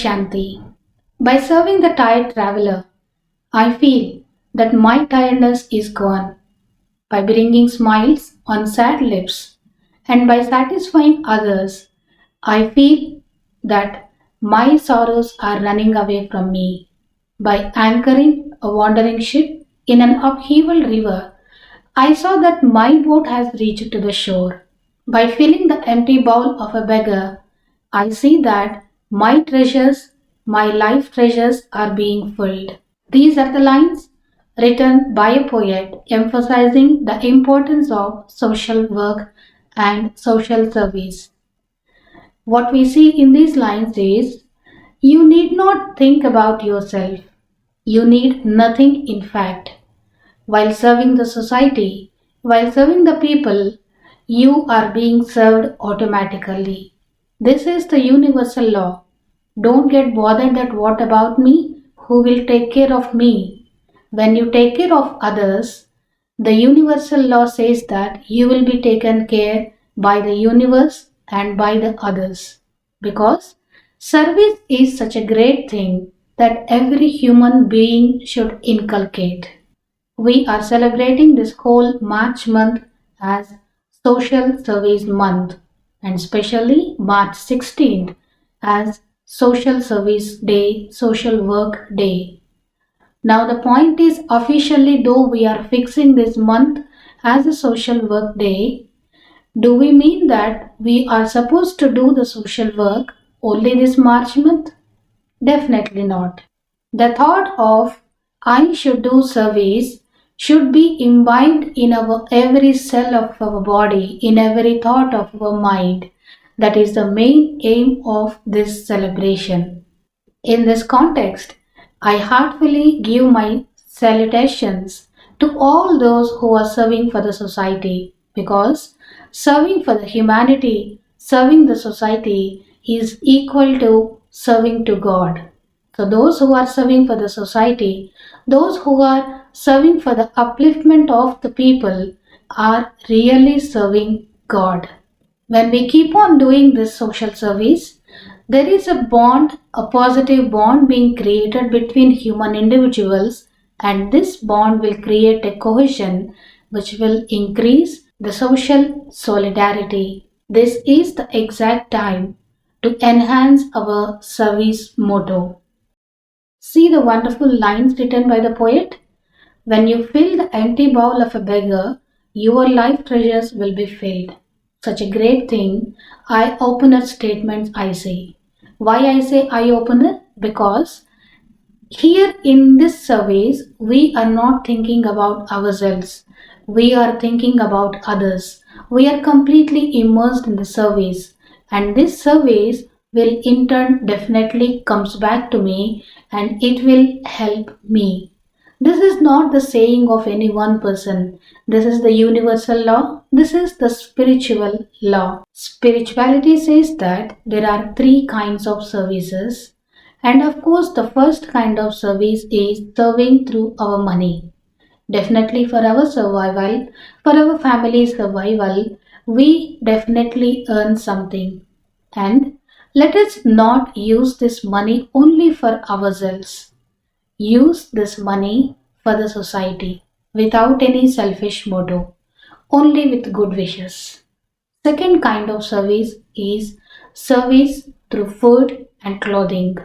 Shanti. By serving the tired traveler, I feel that my tiredness is gone. By bringing smiles on sad lips and by satisfying others, I feel that my sorrows are running away from me. By anchoring a wandering ship in an upheaval river, I saw that my boat has reached to the shore. By filling the empty bowl of a beggar, I see that my treasures, my life treasures, are being filled. These are the lines written by a poet emphasizing the importance of social work and social service. What we see in these lines is you need not think about yourself. You need nothing, in fact. While serving the society, while serving the people, you are being served automatically. This is the universal law. Don't get bothered that what about me? Who will take care of me? When you take care of others, the universal law says that you will be taken care by the universe and by the others. Because service is such a great thing that every human being should inculcate. We are celebrating this whole March month as Social Service Month and especially March 16th as Social Service Day, Social Work Day. Now, the point is officially, though we are fixing this month as a Social Work Day, do we mean that we are supposed to do the social work only this March month? Definitely not. The thought of I should do service should be imbibed in our every cell of our body, in every thought of our mind. That is the main aim of this celebration. In this context, I heartfully give my salutations to all those who are serving for the society because serving for the humanity, serving the society is equal to serving to God. So, those who are serving for the society, those who are serving for the upliftment of the people are really serving God. When we keep on doing this social service, there is a bond, a positive bond being created between human individuals, and this bond will create a cohesion which will increase the social solidarity. This is the exact time to enhance our service motto. See the wonderful lines written by the poet? When you fill the empty bowl of a beggar, your life treasures will be filled. Such a great thing, eye opener statements I say. Why I say eye opener? Because here in this service, we are not thinking about ourselves. We are thinking about others. We are completely immersed in the service. And this service will in turn definitely comes back to me and it will help me. This is not the saying of any one person. This is the universal law. This is the spiritual law. Spirituality says that there are three kinds of services. And of course, the first kind of service is serving through our money. Definitely for our survival, for our family's survival, we definitely earn something. And let us not use this money only for ourselves. Use this money for the society without any selfish motto, only with good wishes. Second kind of service is service through food and clothing.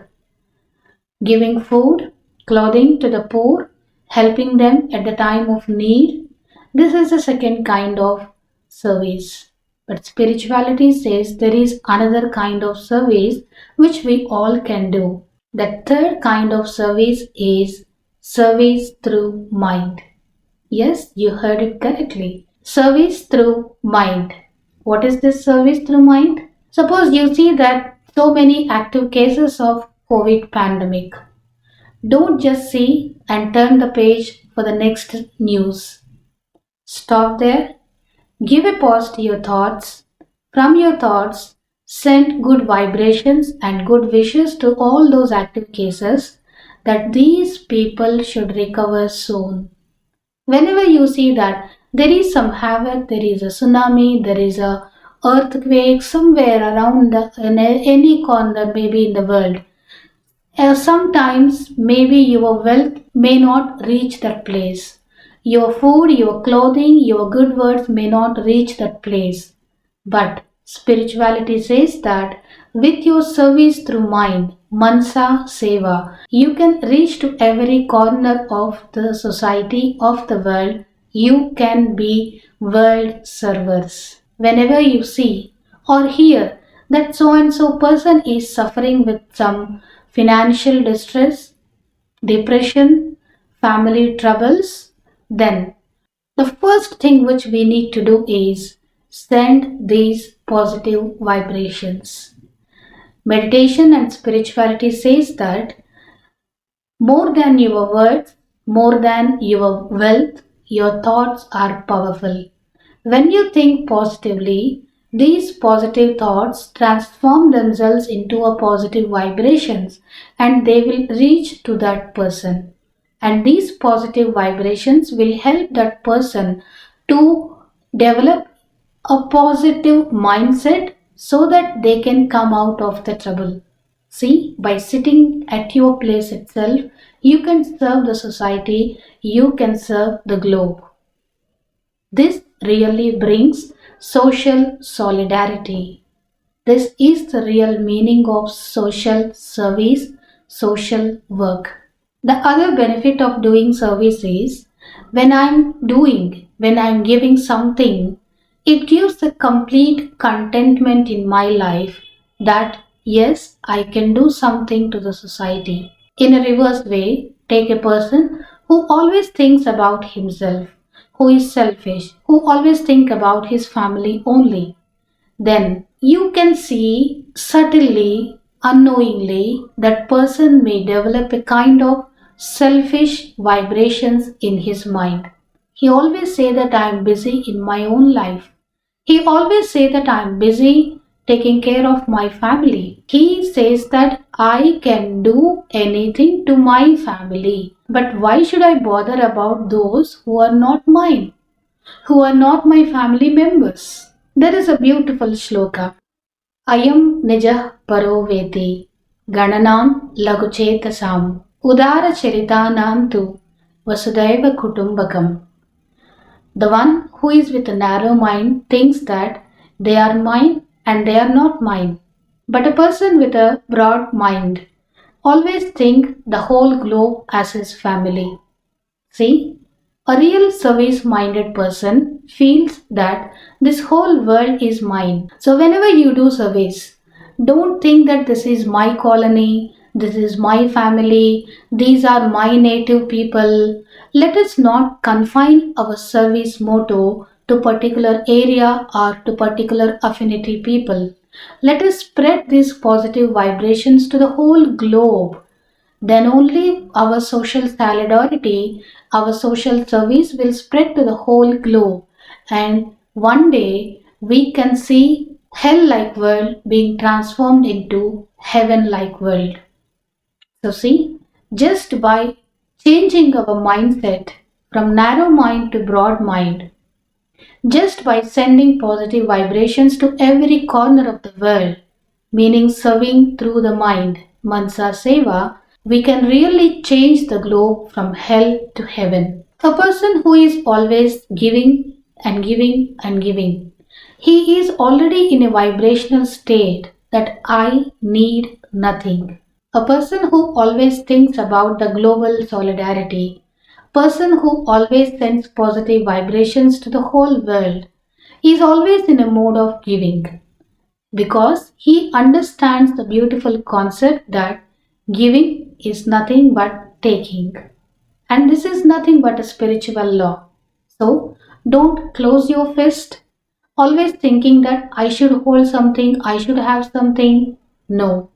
Giving food, clothing to the poor, helping them at the time of need. This is the second kind of service. But spirituality says there is another kind of service which we all can do. The third kind of service is service through mind. Yes, you heard it correctly. Service through mind. What is this service through mind? Suppose you see that so many active cases of COVID pandemic. Don't just see and turn the page for the next news. Stop there. Give a pause to your thoughts. From your thoughts, send good vibrations and good wishes to all those active cases that these people should recover soon. Whenever you see that there is some havoc, there is a tsunami, there is a earthquake somewhere around in any corner maybe in the world, Sometimes maybe your wealth may not reach that place. Your food, your clothing, your good words may not reach that place. But spirituality says that with your service through mind, Mansa Seva, you can reach to every corner of the society, of the world. You can be world servers. Whenever you see or hear that so and so person is suffering with some financial distress, depression, family troubles, then the first thing which we need to do is send these positive vibrations. Meditation and spirituality says that more than your words, more than your wealth, your thoughts are powerful. When you think positively, these positive thoughts transform themselves into a positive vibrations and they will reach to that person. And these positive vibrations will help that person to develop a positive mindset so that they can come out of the trouble. See, by sitting at your place itself, you can serve the society, you can serve the globe. This really brings social solidarity. This is the real meaning of social service, social work. The other benefit of doing service is when I'm giving something, it gives a complete contentment in my life that yes, I can do something to the society. In a reverse way, take a person who always thinks about himself, who is selfish, who always think about his family only. Then you can see subtly, unknowingly, that person may develop a kind of selfish vibrations in his mind. He always say that I am busy in my own life. He always say that I am busy taking care of my family. He says that I can do anything to my family. But why should I bother about those who are not mine, who are not my family members? There is a beautiful shloka. Ayam nijah paroveti gananam laguchetasam udara charitanam tu vasudaiva kutumbakam. The one who is with a narrow mind thinks that they are mine and they are not mine. But a person with a broad mind always think the whole globe as his family. See, a real service minded person feels that this whole world is mine. So, whenever you do service, don't think that this is my colony, this is my family, these are my native people. Let us not confine our service motto to particular area or to particular affinity people. Let us spread these positive vibrations to the whole globe. Then only our social solidarity, our social service will spread to the whole globe. And one day we can see hell like world being transformed into heaven like world. So, see, just by changing our mindset from narrow mind to broad mind, just by sending positive vibrations to every corner of the world, meaning serving through the mind, Mansa Seva, we can really change the globe from hell to heaven. A person who is always giving and giving and giving, he is already in a vibrational state that I need nothing. A person who always thinks about the global solidarity, person who always sends positive vibrations to the whole world, is always in a mode of giving because he understands the beautiful concept that giving is nothing but taking. And this is nothing but a spiritual law. So don't close your fist, always thinking that I should hold something, I should have something. No.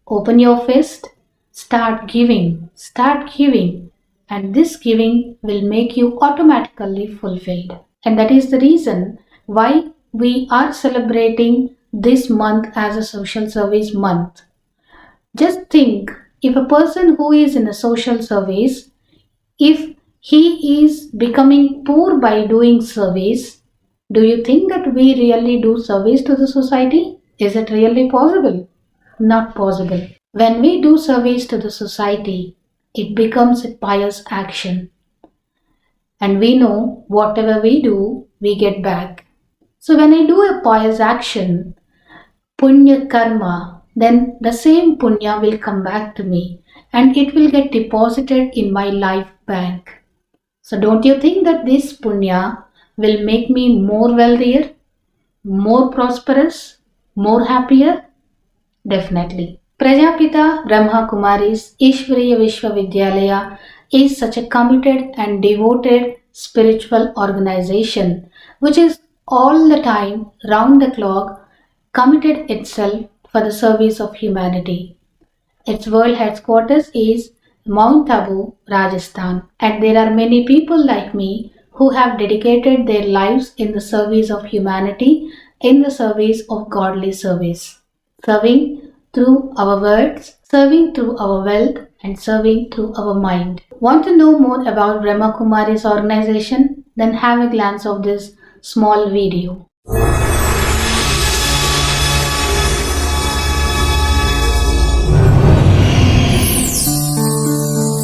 Open your fist, start giving, and this giving will make you automatically fulfilled. And that is the reason why we are celebrating this month as a social service month. Just think, if a person who is in a social service, if he is becoming poor by doing service, do you think that we really do service to the society? Is it really possible? Not possible. When we do service to the society, it becomes a pious action. And we know whatever we do, we get back. So when I do a pious action, punya karma, then the same punya will come back to me and it will get deposited in my life bank. So don't you think that this punya will make me more wealthier, more prosperous, more happier? Definitely. Prajapita Brahma Kumaris Ishwariya Vishwavidyalaya is such a committed and devoted spiritual organization which is all the time, round the clock, committed itself for the service of humanity. Its world headquarters is Mount Abu, Rajasthan, and there are many people like me who have dedicated their lives in the service of humanity, in the service of godly service. Serving through our words, serving through our wealth, and serving through our mind. Want to know more about Brahma Kumari's organization? Then have a glance of this small video.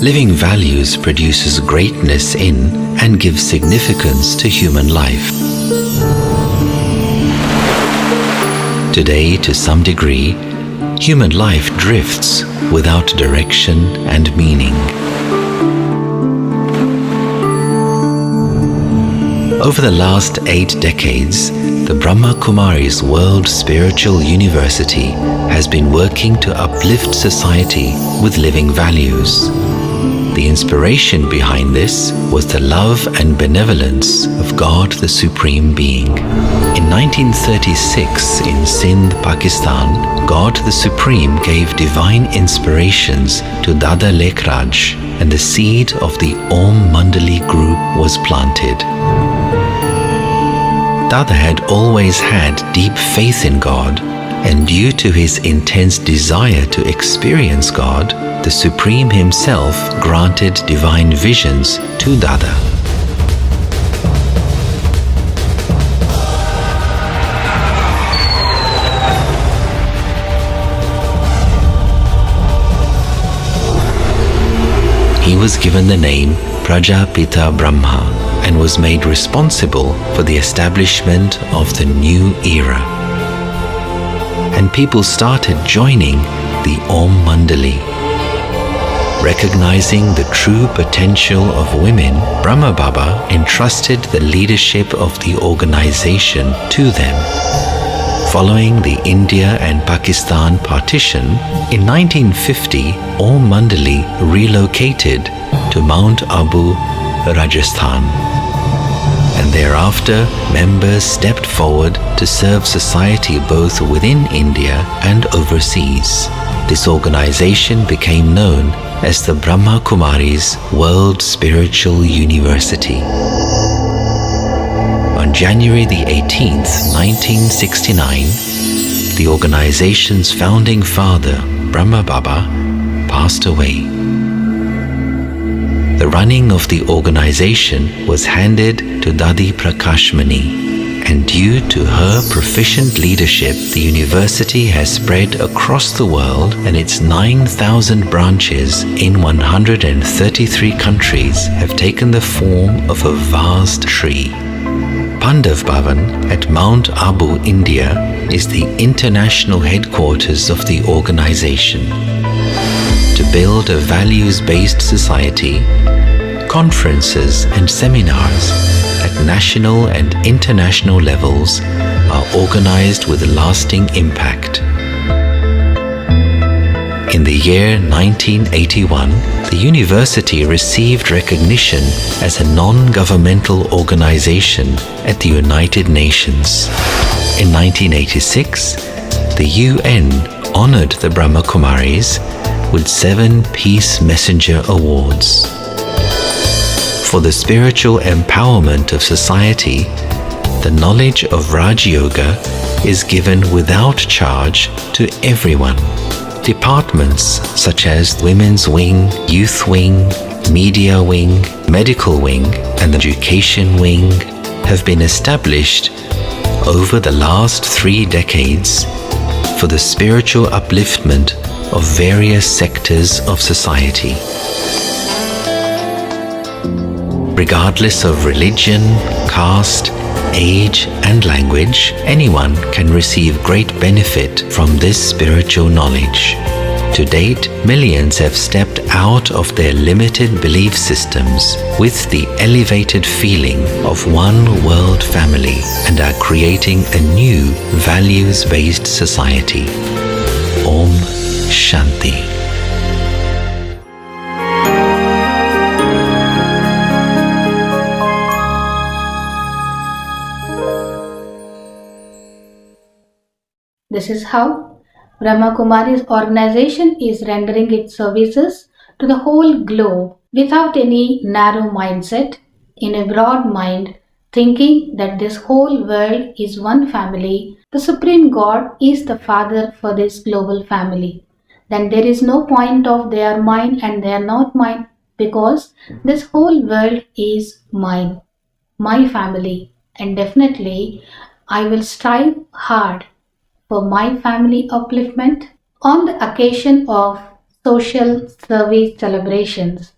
Living values produces greatness in and gives significance to human life. Today, to some degree, human life drifts without direction and meaning. Over the last 8 decades, the Brahma Kumaris World Spiritual University has been working to uplift society with living values. The inspiration behind this was the love and benevolence of God the Supreme Being. In 1936, in Sindh, Pakistan, God the Supreme gave divine inspirations to Dada Lekhraj, and the seed of the Om Mandali group was planted. Dada had always had deep faith in God, and due to his intense desire to experience God, the Supreme himself granted divine visions to Dada. He was given the name Prajapita Brahma and was made responsible for the establishment of the new era. And people started joining the Om Mandali. Recognizing the true potential of women, Brahma Baba entrusted the leadership of the organization to them. Following the India and Pakistan partition, in 1950, Om Mandali relocated to Mount Abu, Rajasthan. And thereafter, members stepped forward to serve society both within India and overseas. This organization became known as the Brahma Kumaris World Spiritual University. On January the 18th, 1969, the organization's founding father, Brahma Baba, passed away. The running of the organization was handed to Dadi Prakashmani, and due to her proficient leadership, the university has spread across the world, and its 9,000 branches in 133 countries have taken the form of a vast tree. Pandav Bhavan at Mount Abu, India, is the international headquarters of the organization. To build a values-based society, conferences and seminars at national and international levels are organized with lasting impact. In the year 1981, the university received recognition as a non-governmental organization at the United Nations. In 1986, the UN honored the Brahma Kumaris with 7 Peace Messenger Awards. For the spiritual empowerment of society, the knowledge of Raj Yoga is given without charge to everyone. Departments such as Women's Wing, Youth Wing, Media Wing, Medical Wing, and Education Wing have been established over the last 3 decades for the spiritual upliftment of various sectors of society. Regardless of religion, caste, age, and language, anyone can receive great benefit from this spiritual knowledge. To date, millions have stepped out of their limited belief systems with the elevated feeling of one world family and are creating a new values-based society. Om Shanti. This is how Brahma Kumari's organization is rendering its services to the whole globe without any narrow mindset, in a broad mind, thinking that this whole world is one family. The Supreme God is the Father for this global family. Then there is no point of they are mine and they are not mine, because this whole world is mine, my family, and definitely I will strive hard for my family upliftment. On the occasion of social service celebrations,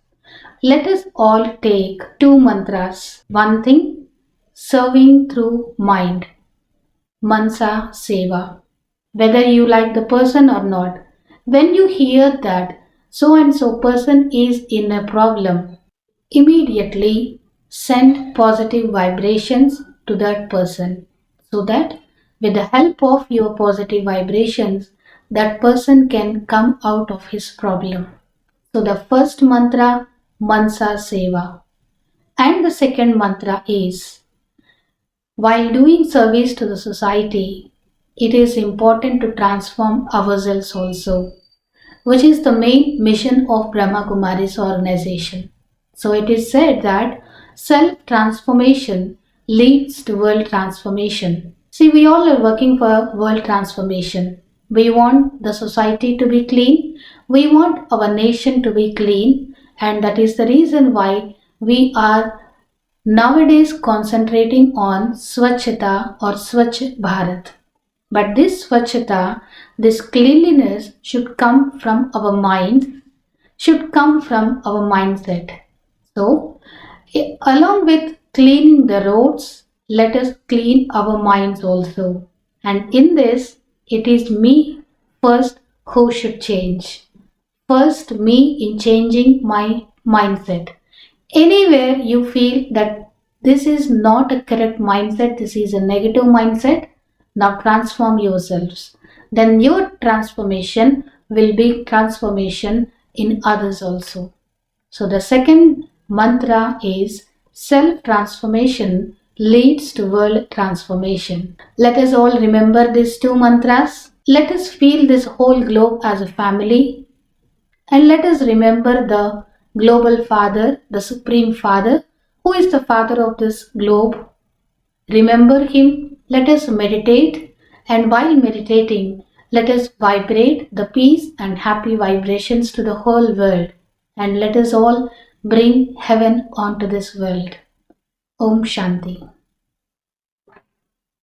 let us all take two mantras. One thing, serving through mind, Mansa Seva. Whether you like the person or not, when you hear that so and so person is in a problem, immediately send positive vibrations to that person, so that with the help of your positive vibrations, that person can come out of his problem. So the first mantra, Mansa Seva. And the second mantra is, while doing service to the society, it is important to transform ourselves also, which is the main mission of Brahma Kumari's organization. So it is said that self-transformation leads to world transformation. See, we all are working for world transformation. We want the society to be clean. We want our nation to be clean. And that is the reason why we are nowadays concentrating on Swachhata or Swachh Bharat. But this Swachhata, this cleanliness should come from our mind, should come from our mindset. So, along with cleaning the roads, let us clean our minds also. And in this, it is me first who should change. First, me in changing my mindset. Anywhere you feel that this is not a correct mindset, this is a negative mindset, now transform yourselves. Then your transformation will be transformation in others also. So the second mantra is self-transformation leads to world transformation. Let us all remember these two mantras. Let us feel this whole globe as a family. And let us remember the global Father, the Supreme Father, who is the Father of this globe. Remember Him. Let us meditate. And while meditating, let us vibrate the peace and happy vibrations to the whole world. And let us all bring heaven onto this world. Om Shanti.